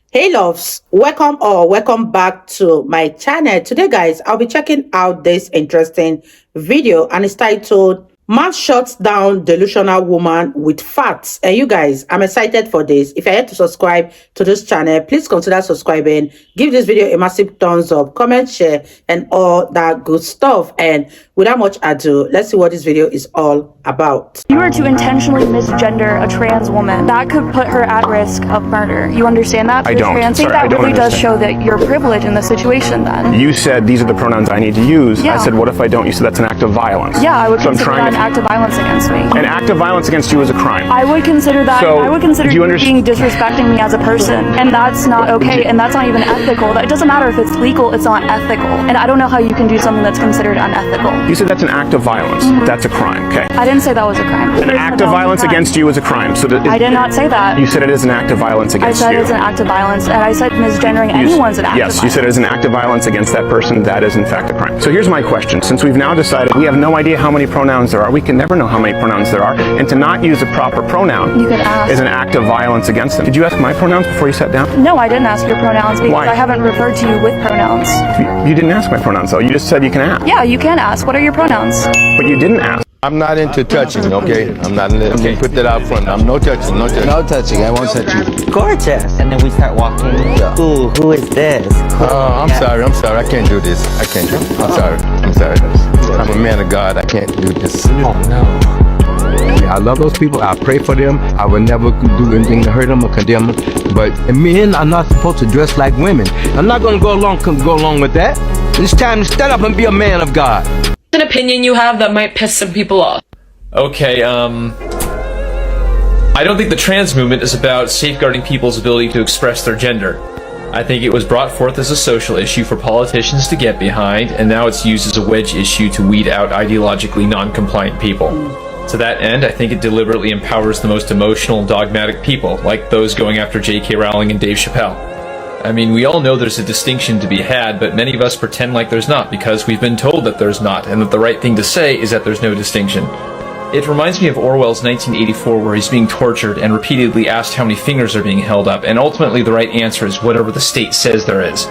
Hey loves, welcome or welcome back to my channel. Today guys, I'll be checking out this interesting video and it's titled Man Shuts Down Delusional Woman with Facts. And you guys, I'm excited for this. If you're yet to subscribe to this channel, please consider subscribing. Give this video a massive thumbs up, comment, share, and all that good stuff. And without much ado, let's see what this video is all about. You were to intentionally misgender a trans woman, that could put her at risk of murder. You understand that? I don't. I think that really does show that you're privileged in the situation then. You said these are the pronouns I need to use. Yeah. I said, what if I don't? You said that's an act of violence. Yeah, I would so consider that an act of violence against me. An act of violence against you is a crime. I would consider that, So, I would consider do you you being disrespecting me as a person. And that's not okay, and that's not even ethical. It doesn't matter if it's legal, it's not ethical. And I don't know how you can do something that's considered unethical. You said that's an act of violence. That's a crime, okay? I didn't say that was a crime. An act of violence against you is a crime. So I did not say that. You said it is an act of violence against you. I said it's an act of violence, and I said misgendering anyone's an act of violence. Yes, you said it is an act of violence against that person. That is in fact a crime. So here's my question. Since we've now decided we have no idea how many pronouns there are, we can never know how many pronouns there are, and to not use a proper pronoun is an act of violence against them. Did you ask my pronouns before you sat down? No, I didn't ask your pronouns because Why? I haven't referred to you with pronouns. You didn't ask my pronouns though. You just said you can ask. Yeah, you can ask. What are your pronouns? But you didn't ask. I'm not into touching, okay? I'm not into, let me put that out front. I'm no touching, no touching. No touching, I won't touch you. Gorgeous. And then we start walking. Yeah. Ooh, who is this? I'm sorry, I can't do this. I can't do it. I'm sorry. I'm a man of God, I can't do this. Oh no. I love those people, I pray for them. I would never do anything to hurt them or condemn them. But men are not supposed to dress like women. I'm not gonna go along with that. It's time to stand up and be a man of God. An opinion you have that might piss some people off. Okay, I don't think the trans movement is about safeguarding people's ability to express their gender. I think it was brought forth as a social issue for politicians to get behind, and now it's used as a wedge issue to weed out ideologically non-compliant people. To that end, I think it deliberately empowers the most emotional and dogmatic people, like those going after J.K. Rowling and Dave Chappelle. I mean, we all know there's a distinction to be had, but many of us pretend like there's not because we've been told that there's not, and that the right thing to say is that there's no distinction. It reminds me of Orwell's 1984, where he's being tortured and repeatedly asked how many fingers are being held up, and ultimately the right answer is whatever the state says there is.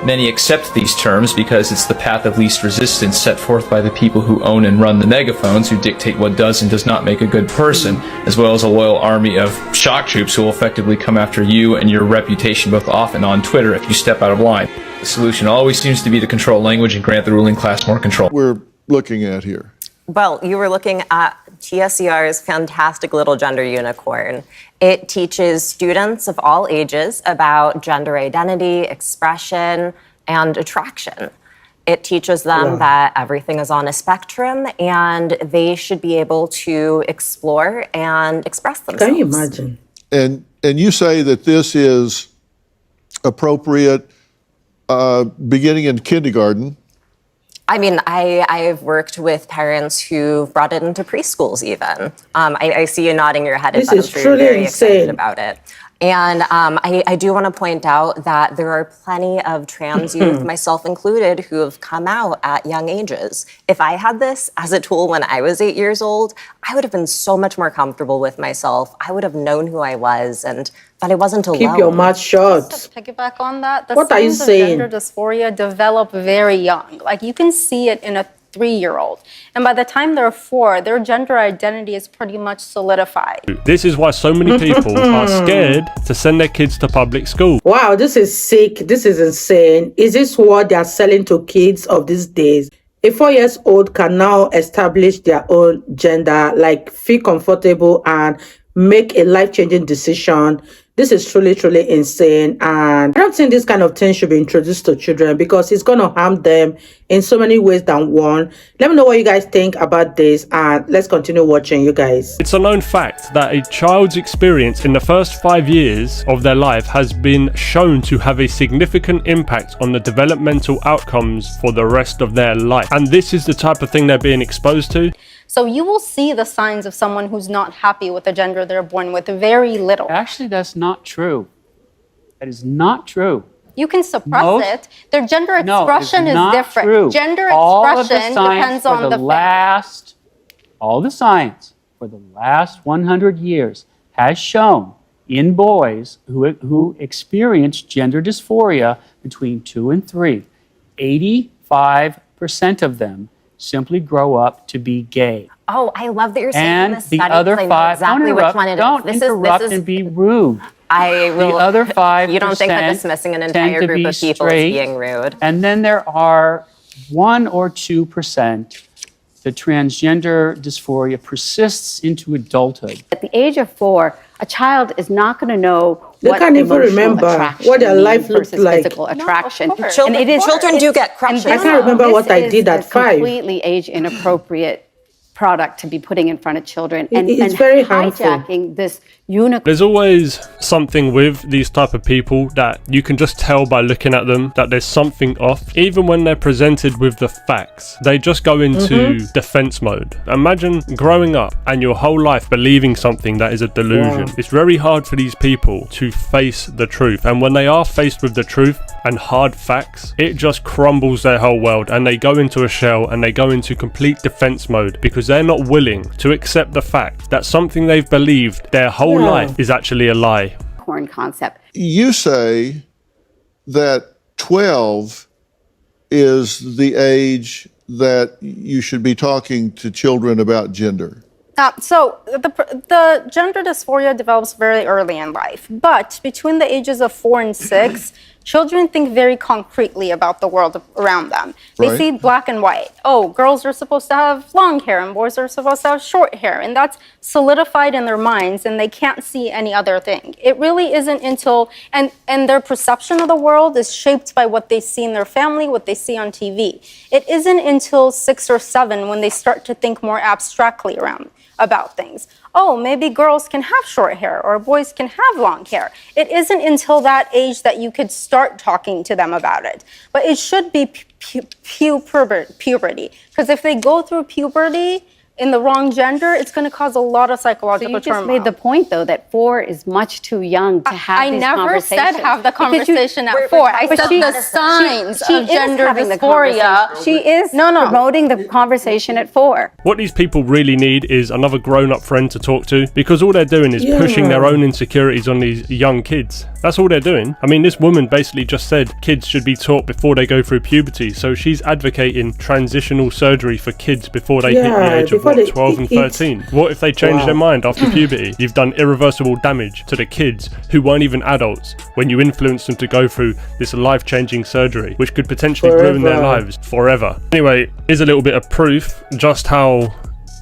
Many accept these terms because it's the path of least resistance set forth by the people who own and run the megaphones, who dictate what does and does not make a good person, as well as a loyal army of shock troops who will effectively come after you and your reputation both off and on Twitter if you step out of line. The solution always seems to be to control language and grant the ruling class more control. We're looking at here. Well, you were looking at TSER's fantastic little gender unicorn. It teaches students of all ages about gender identity, expression, and attraction. It teaches them that everything is on a spectrum and they should be able to explore and express themselves. Can you imagine? And you say that this is appropriate beginning in kindergarten. I mean, I've worked with parents who brought it into preschools even. I see you nodding your head. This is I'm sure truly you're very insane. excited about it. And I do want to point out that there are plenty of trans youth, myself included, who have come out at young ages. If I had this as a tool when I was 8 years old, I would have been so much more comfortable with myself. I would have known who I was and that I wasn't alone. Keep your mouth shut. Just to piggyback on that, the What are you signs of saying? gender dysphoria develop very young. Like you can see it in a 3-year-old. And by the time they're 4, their gender identity is pretty much solidified. This is why so many people are scared to send their kids to public school. Wow, this is sick. This is insane. Is this what they are selling to kids of these days? A 4-year-old can now establish their own gender, like feel comfortable and make a life-changing decision. This is truly, truly insane. And I don't think this kind of thing should be introduced to children because it's going to harm them in so many ways than one. Let me know what you guys think about this and let's continue watching, you guys. It's a known fact that a child's experience in the first 5 years of their life has been shown to have a significant impact on the developmental outcomes for the rest of their life. And this is the type of thing they're being exposed to. So you will see the signs of someone who's not happy with the gender they're born with very little. Actually, that's not true. That is not true. You can suppress it. Their gender expression is different. True. Gender all expression depends on the all the science for the last 100 years has shown in boys who experience gender dysphoria between 2 and 3, 85% of them simply grow up to be gay. Oh, I love that you're saying And this the study, other because I know 5, exactly don't which interrupt, one it is. don't This interrupt is, and be rude. I will. The other 5% You don't think that dismissing an tend entire to group be of people straight, is being rude? And then there are 1 or 2%. The transgender dysphoria persists into adulthood. At the age of 4, a child is not going to know They what can't even emotional remember attraction what their means life looked versus like. physical attraction. Children do get crushes. I can't remember what I did at 5. Completely age inappropriate product to be putting in front of children and very harmful. hijacking this unicorn. There's always something with these type of people that you can just tell by looking at them that there's something off. Even when they're presented with the facts, they just go into defense mode. Imagine growing up and your whole life believing something that is a delusion. It's very hard for these people to face the truth, and when they are faced with the truth and hard facts, it just crumbles their whole world, and they go into a shell and they go into complete defense mode because they're not willing to accept the fact that something they've believed their whole life is actually a lie. Concept. You say that 12 is the age that you should be talking to children about gender. So the gender dysphoria develops very early in life, but between the ages of 4 and 6, children think very concretely about the world around them. They see black and white. Oh, girls are supposed to have long hair and boys are supposed to have short hair, and that's solidified in their minds, and they can't see any other thing. It really isn't until, and their perception of the world is shaped by what they see in their family, what they see on TV. It isn't until 6 or 7 when they start to think more abstractly about things. Oh, maybe girls can have short hair or boys can have long hair. It isn't until that age that you could start talking to them about it. But it should be puberty. Because if they go through puberty in the wrong gender, it's going to cause a lot of psychological So you just turmoil. made the point, though, that 4 is much too young to have these I never said conversations. have the conversation at 4. I said the signs of gender dysphoria. She is promoting the conversation at 4. What these people really need is another grown-up friend to talk to, because all they're doing is pushing their own insecurities on these young kids. That's all they're doing. I mean, this woman basically just said kids should be taught before they go through puberty, so she's advocating transitional surgery for kids before they hit the age of 12 and 13. What if they change their mind after puberty? You've done irreversible damage to the kids who weren't even adults when you influenced them to go through this life-changing surgery, which could potentially ruin their lives forever. Anyway, here's a little bit of proof just how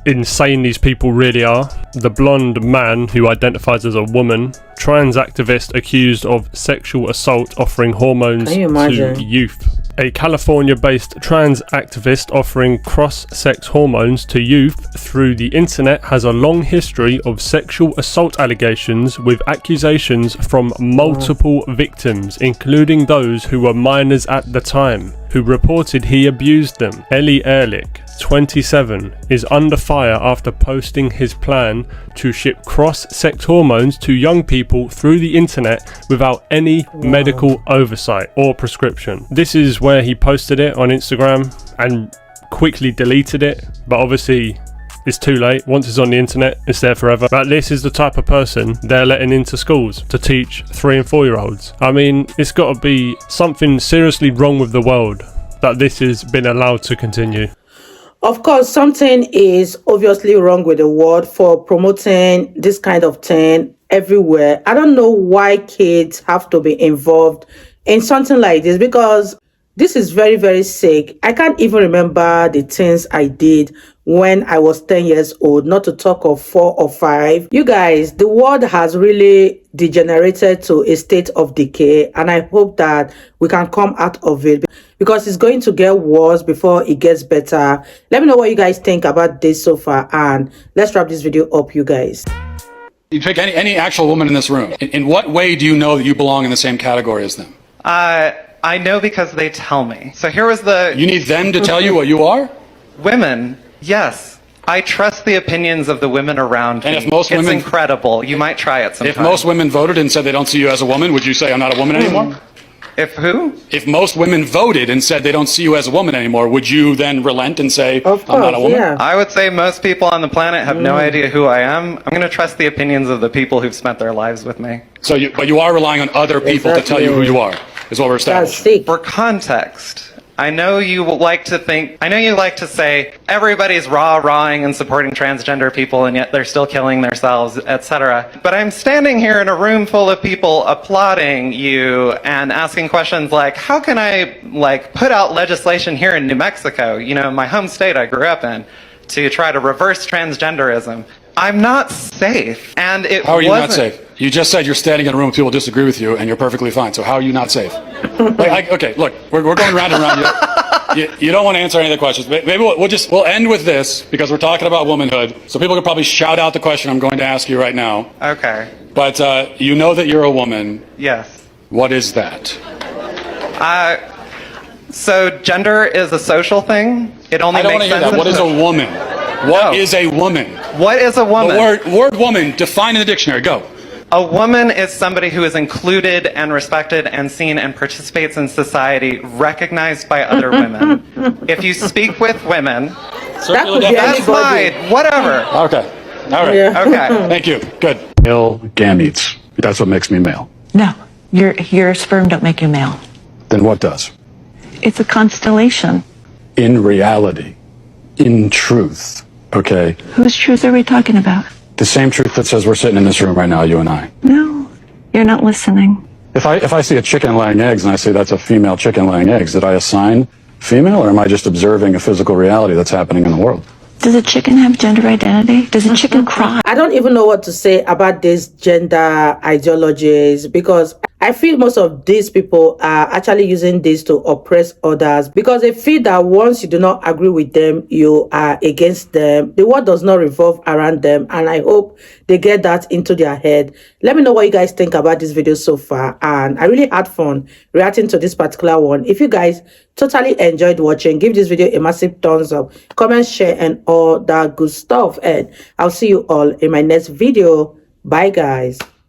insane these people really are. The blonde man who identifies as a woman, trans activist accused of sexual assault offering hormones to youth. A California-based trans activist offering cross-sex hormones to youth through the internet has a long history of sexual assault allegations with accusations from multiple victims, including those who were minors at the time, who reported he abused them. Ellie Ehrlich, 27, is under fire after posting his plan to ship cross-sex hormones to young people through the internet without any medical oversight or prescription. This is where he posted it on Instagram and quickly deleted it, but obviously it's too late. Once it's on the internet, it's there forever. But this is the type of person they're letting into schools to teach 3 and 4 year olds. I mean, it's got to be something seriously wrong with the world that this has been allowed to continue. Of course, something is obviously wrong with the world for promoting this kind of thing everywhere. I don't know why kids have to be involved in something like this, because this is very, very sick. I can't even remember the things I did when I was 10 years old, not to talk of 4 or 5. You guys, the world has really degenerated to a state of decay, and I hope that we can come out of it, because it's going to get worse before it gets better. Let me know what you guys think about this so far, and let's wrap this video up, you guys. You pick any actual woman in this room. In what way do you know that you belong in the same category as them? I know because they tell me. So here was the... You need them to tell you what you are? Women, yes. I trust the opinions of the women around me. If most it's women, incredible. You might try it sometime. If most women voted and said they don't see you as a woman, would you say I'm not a woman anymore? If who? If most women voted and said they don't see you as a woman anymore, would you then relent and say, Of I'm not a course, woman? yeah. I would say most people on the planet have no idea who I am. I'm going to trust the opinions of the people who've spent their lives with me. So but you are relying on other people to tell you who you are, is what we're That's establishing. sick. For context, I know you like to say everybody's rah-rahing and supporting transgender people and yet they're still killing themselves, etc. But I'm standing here in a room full of people applauding you and asking questions like, how can I put out legislation here in New Mexico, my home state I grew up in, to try to reverse transgenderism? I'm not safe, and it How are you wasn't. not safe? You just said you're standing in a room with people who disagree with you and you're perfectly fine. So how are you not safe? Okay, look, we're going round and round. You don't want to answer any of the questions. Maybe we'll end with this because we're talking about womanhood. So people could probably shout out the question I'm going to ask you right now. Okay. But you know that you're a woman. Yes. What is that? So gender is a social thing. It only I don't want makes to hear sense. that. What is a woman? What is a woman? What is a woman? The word woman, define in the dictionary. Go. A woman is somebody who is included and respected and seen and participates in society, recognized by other women. If you speak with women, that's fine. Whatever. Okay. All right. Yeah. Okay. Thank you. Good. Male gametes. That's what makes me male. No, your sperm don't make you male. Then what does? It's a constellation. In reality, in truth, okay? Whose truth are we talking about? The same truth that says we're sitting in this room right now, you and I. No, you're not listening. If I see a chicken laying eggs and I say that's a female chicken laying eggs, did I assign female or am I just observing a physical reality that's happening in the world? Does a chicken have gender identity? Does a chicken cry? I don't even know what to say about these gender ideologies because I feel most of these people are actually using this to oppress others because they feel that once you do not agree with them, you are against them. The world does not revolve around them, and I hope they get that into their head. Let me know what you guys think about this video so far, and I really had fun reacting to this particular one. If you guys totally enjoyed watching, give this video a massive thumbs up, comment, share, and all that good stuff, and I'll see you all in my next video. Bye guys.